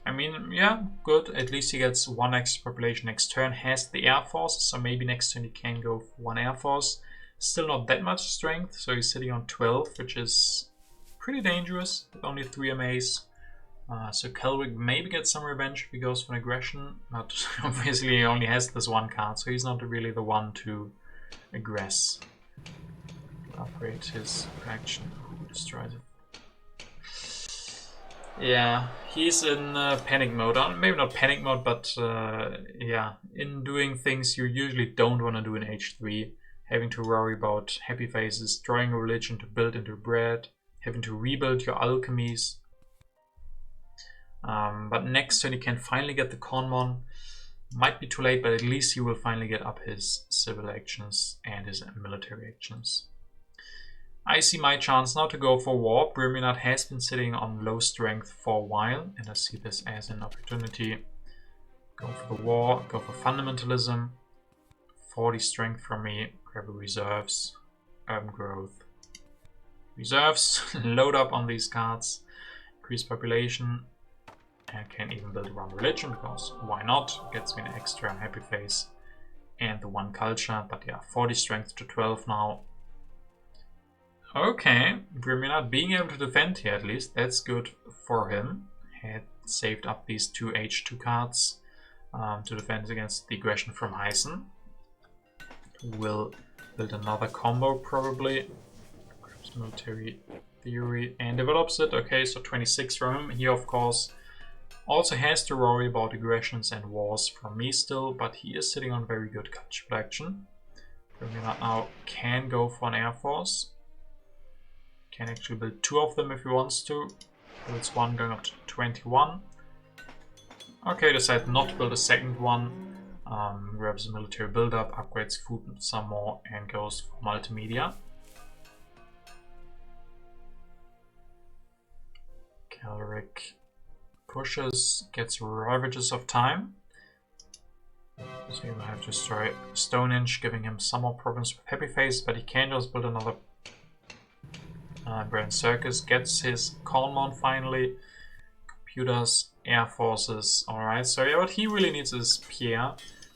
I mean, yeah, good. At least he gets 1 extra population next turn. Has the air force, so maybe next turn he can go for 1 air force. Still not that much strength, so he's sitting on 12, which is pretty dangerous with only 3 MAs. So Kelwick maybe gets some revenge if he goes for an aggression, but obviously he only has this 1 card, so he's not really the one to aggress. Upgrade his action. Who destroys it? Yeah, he's in panic mode. Maybe not panic mode, but yeah, in doing things you usually don't want to do in H3. Having to worry about happy faces, drawing a religion to build into bread, having to rebuild your alchemies. But next turn he can finally get the Conmon. Might be too late, but at least he will finally get up his civil actions and his military actions. I see my chance now to go for war. Bruminat has been sitting on low strength for a while, and I see this as an opportunity. Go for the war, go for fundamentalism. 40 strength from me, grab reserves, urban growth. Reserves, load up on these cards, increase population. I can even build around religion, because why not? Gets me an extra happy face and the 1 culture, but yeah, 40 strength to 12 now. Okay, Bruminat being able to defend here at least, that's good for him. Had saved up these 2 H2 cards to defend against the aggression from Heisen. Will build another combo probably. Grabs military theory and develops it. Okay, so 26 from him. He of course also has to worry about aggressions and wars from me still, but he is sitting on very good culture production. Bruminat now can go for an air force. Can actually build 2 of them if he wants to. Builds 1 going up to 21. Okay, decide not to build a 2nd one. Grabs a military buildup, upgrades food some more, and goes for multimedia. Calric pushes, gets Ravages of Time. So he will have to destroy Stonehenge, giving him some more problems with Happy Face, but he can just build another Grand Circus. Gets his Colonial finally. Computers, Air Forces, alright. So yeah, what he really needs is Pierre.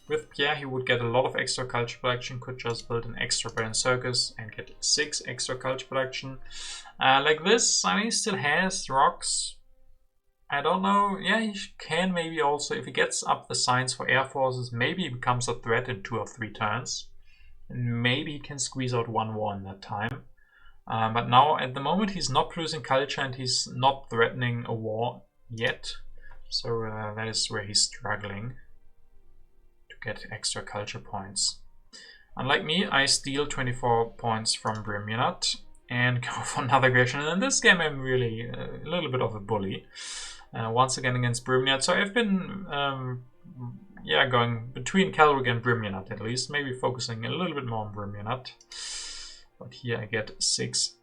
With Pierre he would get a lot of extra culture production, could just build an extra Grand Circus and get 6 extra culture production. Like this, I mean, he still has rocks. I don't know, yeah, he can maybe also, if he gets up the science for Air Forces, maybe he becomes a threat in 2 or 3 turns. And maybe he can squeeze out 1 war in that time. But now, at the moment, he's not producing culture and he's not threatening a war yet. So that is where he's struggling to get extra culture points. Unlike me, I steal 24 points from Brimmunat and go for another aggression. And in this game, I'm really a little bit of a bully. Once again against Brimmunat. So I've been going between Calric and Brimmunat at least. Maybe focusing a little bit more on Brimmunat. But here I get 6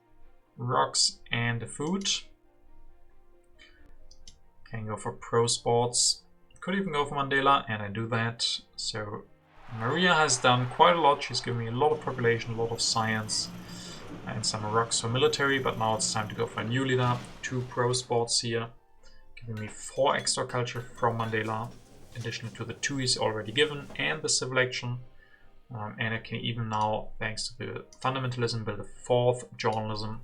rocks and a food. Can go for pro sports. Could even go for Mandela, and I do that. So Maria has done quite a lot. She's given me a lot of population, a lot of science, and some rocks for military. But now it's time to go for a new leader. 2 pro sports here, giving me 4 extra culture from Mandela, additional to the 2 he's already given, and the civil action. And I can even now, thanks to the fundamentalism, build a 4th journalism.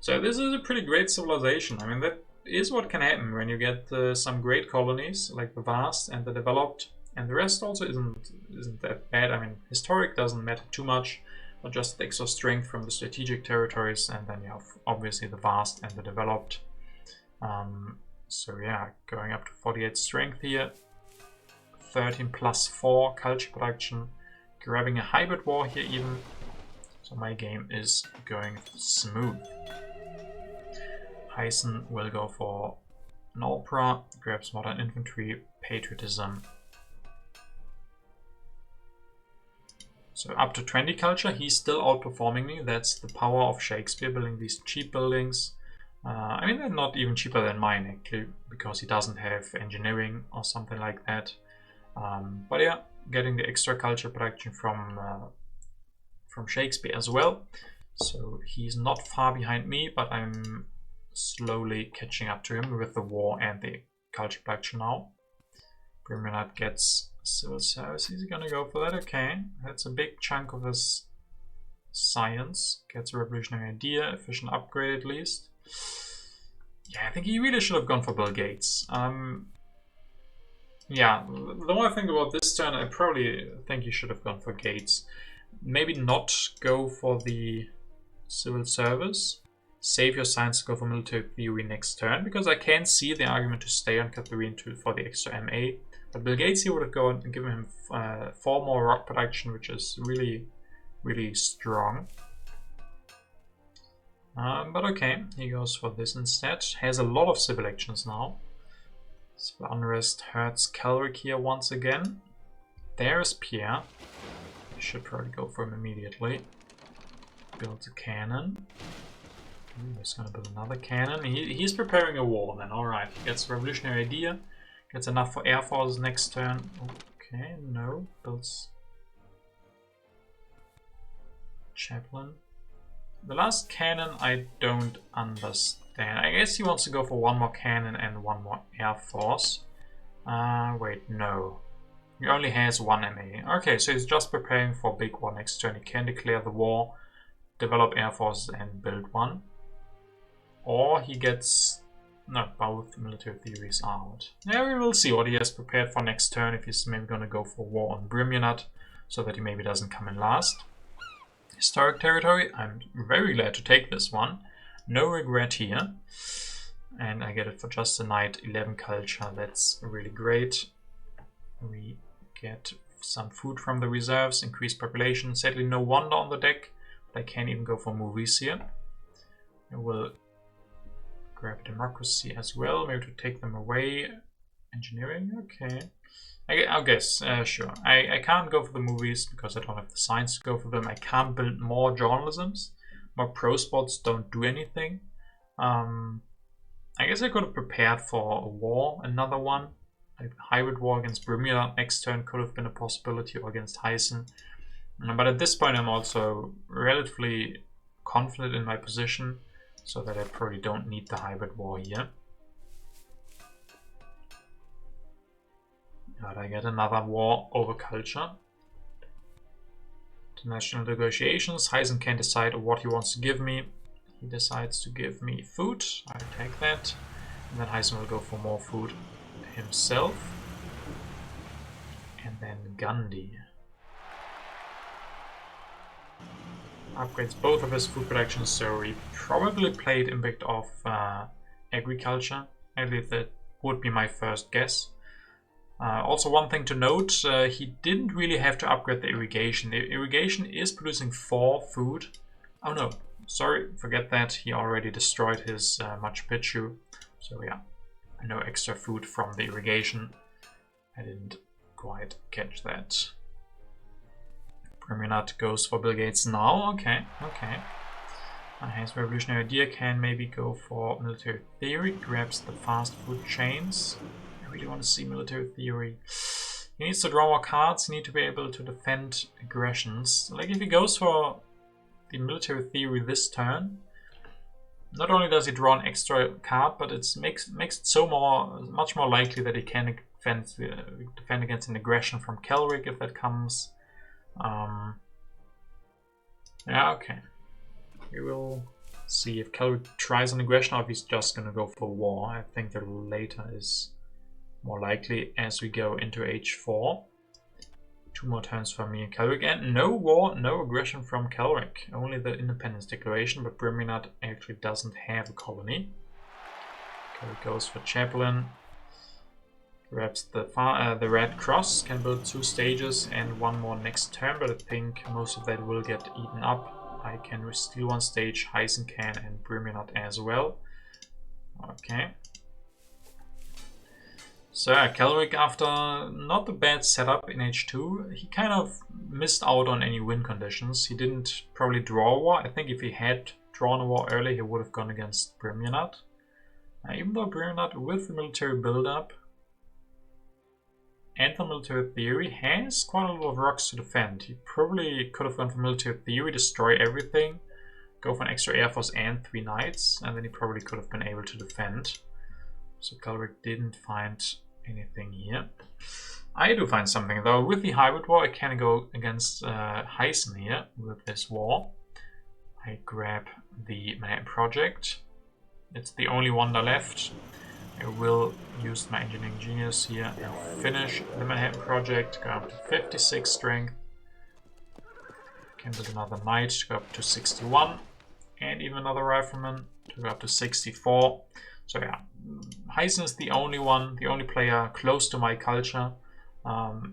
So this is a pretty great civilization. I mean, that is what can happen when you get some great colonies like the vast and the developed, and the rest also isn't that bad. I mean, historic doesn't matter too much, but just the extra strength from the strategic territories, and then you have obviously the vast and the developed. So yeah, going up to 48 strength here, 13 plus 4 culture production, grabbing a hybrid war here even. So my game is going smooth. Heisen will go for an opera, grabs modern infantry, patriotism. So up to 20 culture, he's still outperforming me. That's the power of Shakespeare, building these cheap buildings. I mean, they're not even cheaper than mine actually, because he doesn't have engineering or something like that. But yeah, getting the extra culture production from Shakespeare as well. So he's not far behind me, but I'm slowly catching up to him with the war and the culture production now. Brimmunat gets civil service. Is he gonna go for that? Okay, that's a big chunk of his science. Gets a revolutionary idea, efficient upgrade at least. Yeah, I think he really should have gone for Bill Gates. Yeah, the more I think about this turn, I probably think he should have gone for Gates. Maybe not go for the civil service. Save your science to go for military theory next turn, because I can see the argument to stay on Catherine for the extra MA. But Bill Gates here would have gone and given him 4 more rock production, which is really, really strong. But okay, he goes for this instead. Has a lot of civil actions now. Civil unrest hurts Calric here once again. There's Pierre. Should probably go for him immediately. Builds a cannon. He's gonna build another cannon. He's preparing a war then. Alright, gets a revolutionary idea. Gets enough for air forces next turn. Okay, no. Builds chaplain. The last cannon I don't understand. I guess he wants to go for 1 more cannon and 1 more air force. Wait, no. He only has 1 MA. Okay, so he's just preparing for a big war next turn. He can declare the war, develop air forces and build 1. Or he gets... no, both military theories are out. Yeah, we will see what he has prepared for next turn. If he's maybe going to go for war on Brimmunat, so that he maybe doesn't come in last. Historic territory, I'm very glad to take this one. No regret here. And I get it for just a night, 11 culture. That's really great. We get some food from the reserves, increased population. Sadly, no wonder on the deck, but I can't even go for movies here. I will grab democracy as well, maybe to take them away. Engineering, okay. I guess, sure. I can't go for the movies because I don't have the science to go for them. I can't build more journalisms. More pro sports don't do anything. I guess I could have prepared for a war, another one. Like a hybrid war against Brimmunat next turn could have been a possibility, or against Heisen. But at this point I'm also relatively confident in my position, so that I probably don't need the hybrid war here. But I get another war over culture. International negotiations. Heisen can decide what he wants to give me. He decides to give me food. I'll take that. And then Heisen will go for more food himself. And then Gandhi upgrades both of his food productions, so he probably played impact of agriculture. I believe that would be my first guess. Also, one thing to note, he didn't really have to upgrade the irrigation. The irrigation is producing 4 food. Oh no, sorry, forget that. He already destroyed his Machu Picchu. So yeah, no extra food from the irrigation. I didn't quite catch that. Premier goes for Bill Gates now. Okay, okay. His revolutionary idea can maybe go for military theory. Grabs the fast food chains. I really want to see military theory. He needs to draw more cards. He needs to be able to defend aggressions. Like if he goes for the military theory this turn, not only does he draw an extra card, but it makes it so much more likely that he can defend against an aggression from Kelric if that comes. Yeah, okay. We will see if Kelric tries an aggression or if he's just gonna go for war. I think the later is more likely as we go into H4. 2 more turns for me and Kelric, and no war, no aggression from Kelric. Only the Independence Declaration, but Briminat actually doesn't have a colony. Kelric goes for Chaplain. Grabs the Red Cross, can build 2 stages and 1 more next turn, but I think most of that will get eaten up. I can steal 1 stage, Heisen can, and Briminat as well. Okay. So Kelric, after not a bad setup in H2, he kind of missed out on any win conditions. He didn't probably draw a war. I think if he had drawn a war early, he would have gone against Briminat. Even though Briminat with the military buildup and the military theory has quite a lot of rocks to defend. He probably could have gone for military theory, destroy everything, go for an extra air force and 3 knights, and then he probably could have been able to defend. So Kelric didn't find anything here. I do find something though. With the hybrid war, I can go against Heisen here with this war. I grab the Manhattan Project. It's the only wonder left. I will use my engineering genius here and finish the Manhattan Project. Go up to 56 strength. Can build another knight to go up to 61. And even another rifleman to go up to 64. So yeah, Heisen is the only one, the only player close to my culture.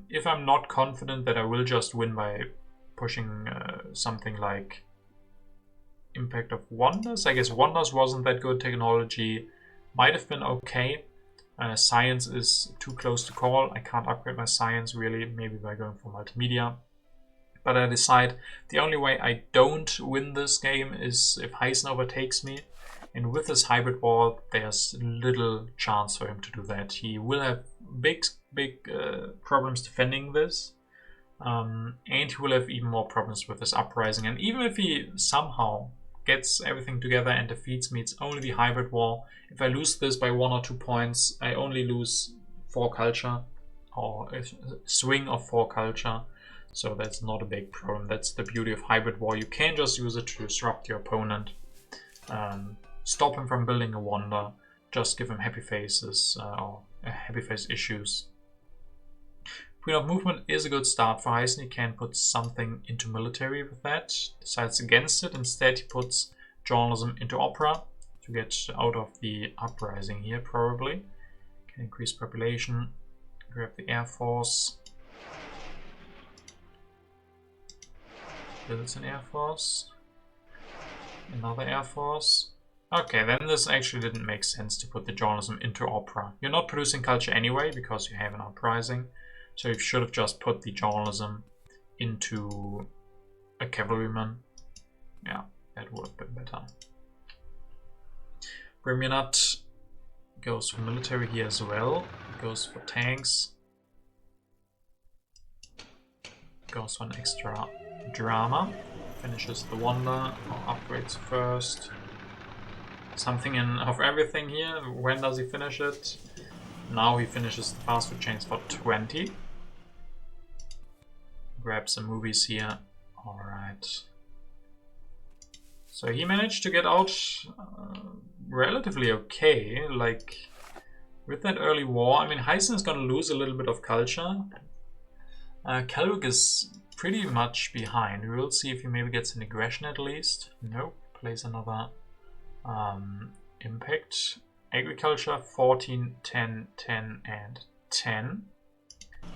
If I'm not confident that I will just win by pushing something like Impact of Wonders. I guess Wonders wasn't that good. Technology might have been okay. Science is too close to call. I can't upgrade my science really, maybe by going for multimedia. But I decide the only way I don't win this game is if Heisen overtakes me. And with this hybrid war, there's little chance for him to do that. He will have big problems defending this. And he will have even more problems with this uprising. And even if he somehow gets everything together and defeats me, it's only the hybrid war. If I lose this by 1 or 2 points, I only lose 4 culture, or a swing of 4 culture. So that's not a big problem. That's the beauty of hybrid war. You can just use it to disrupt your opponent. Stop him from building a wonder. Just give him happy faces or happy face issues. Queen of Movement is a good start for Heisen. He can put something into military with that. Decides against it. Instead, he puts journalism into opera to get out of the uprising here, probably. Can increase population. Grab the Air Force. Builds an Air Force. Another Air Force. Okay, then this actually didn't make sense to put the journalism into opera. You're not producing culture anyway because you have an uprising. So you should have just put the journalism into a cavalryman. Yeah, that would have been better. Briminat goes for military here as well. Goes for tanks. Goes for an extra drama. Finishes the wonder, or upgrades first. Something of everything here. When does he finish it? Now he finishes the fast food chains for 20. Grab some movies here. Alright. So he managed to get out relatively okay. Like, with that early war, I mean, Heisen is going to lose a little bit of culture. Kelric is pretty much behind. We will see if he maybe gets an aggression at least. Nope. Plays another impact. Agriculture, 14, 10, 10, and 10.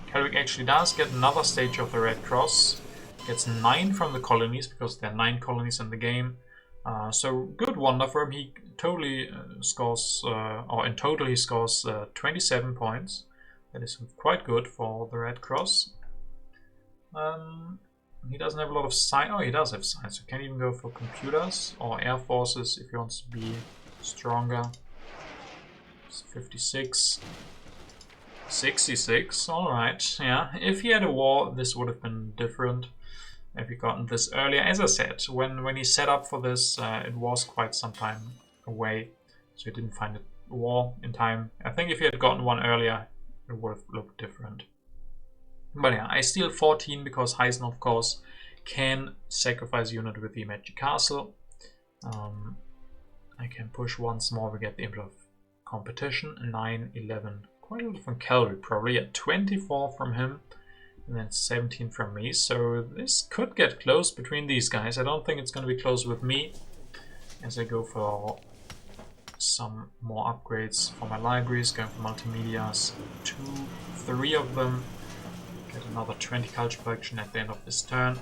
Kelrick actually does get another stage of the Red Cross. Gets 9 from the colonies, because there are 9 colonies in the game. So good wonder for him. He totally scores, or in total he scores 27 points. That is quite good for the Red Cross. He doesn't have a lot of science. Oh, he does have science. So can even go for computers or air forces if he wants to be stronger. It's 56. 66. Alright, yeah. If he had a war, this would have been different. If he gotten this earlier. As I said, when he set up for this, it was quite some time away. So he didn't find a war in time. I think if he had gotten one earlier, it would have looked different. But yeah, I steal 14 because Heisen, of course, can sacrifice unit with the Magic Castle. I can push once more. We get the Impulse of Competition. 9, 11. Quite a lot from Kelrick, probably. Yeah, 24 from him. And then 17 from me. So this could get close between these guys. I don't think it's going to be close with me. As I go for some more upgrades for my libraries. Going for multimedias. 2, 3 of them. Get another 20 culture production at the end of this turn.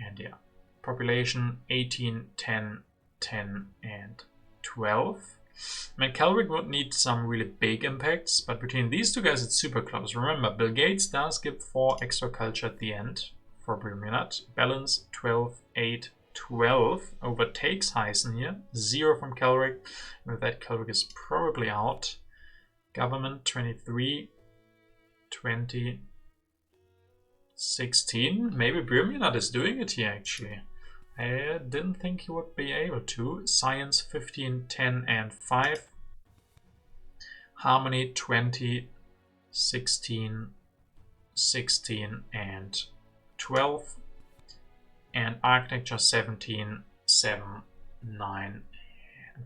And yeah, population 18, 10, 10, and 12. I mean, Kelrick would need some really big impacts, but between these two guys it's super close. Remember, Bill Gates does give 4 extra culture at the end for Bruminat. Balance 12, 8, 12. Overtakes Heisen here. 0 from Kelrick. With that, Kelrick is probably out. Government 23. 20, 16. Maybe Bruminat is doing it here actually. I didn't think he would be able to. Science 15, 10, and 5. Harmony 20, 16, 16, and 12. And architecture 17, 7, 9,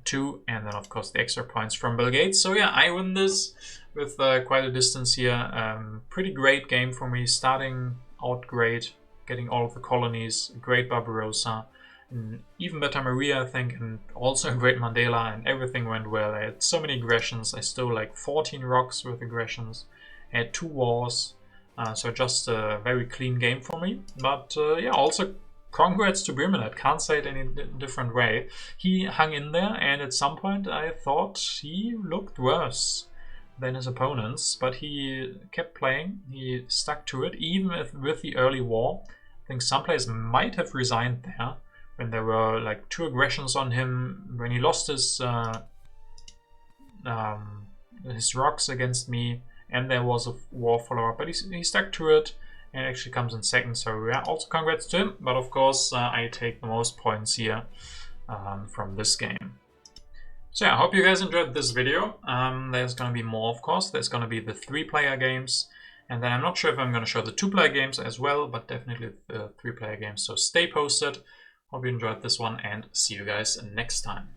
2, and then of course the extra points from Bill Gates. So yeah, I win this with quite a distance here. Pretty great game for me, starting out great, getting all of the colonies, great Barbarossa, an even better Maria I think, and also a great Mandela, and everything went well. I had so many aggressions. I stole like 14 rocks with aggressions, I had 2 wars, so just a very clean game for me. But yeah, also congrats to Bruminat, can't say it any different way. He hung in there, and at some point I thought he looked worse than his opponents, but he kept playing, he stuck to it, even with the early war. I think some players might have resigned there, when there were like 2 aggressions on him, when he lost his rocks against me, and there was a war follow-up, but he stuck to it, and actually comes in second. So yeah, also congrats to him, but of course I take the most points here from this game. So yeah, I hope you guys enjoyed this video. There's going to be more, of course. There's going to be the 3-player games, and then I'm not sure if I'm going to show the 2-player games as well, but definitely the 3-player games. So stay posted. Hope you enjoyed this one, and see you guys next time.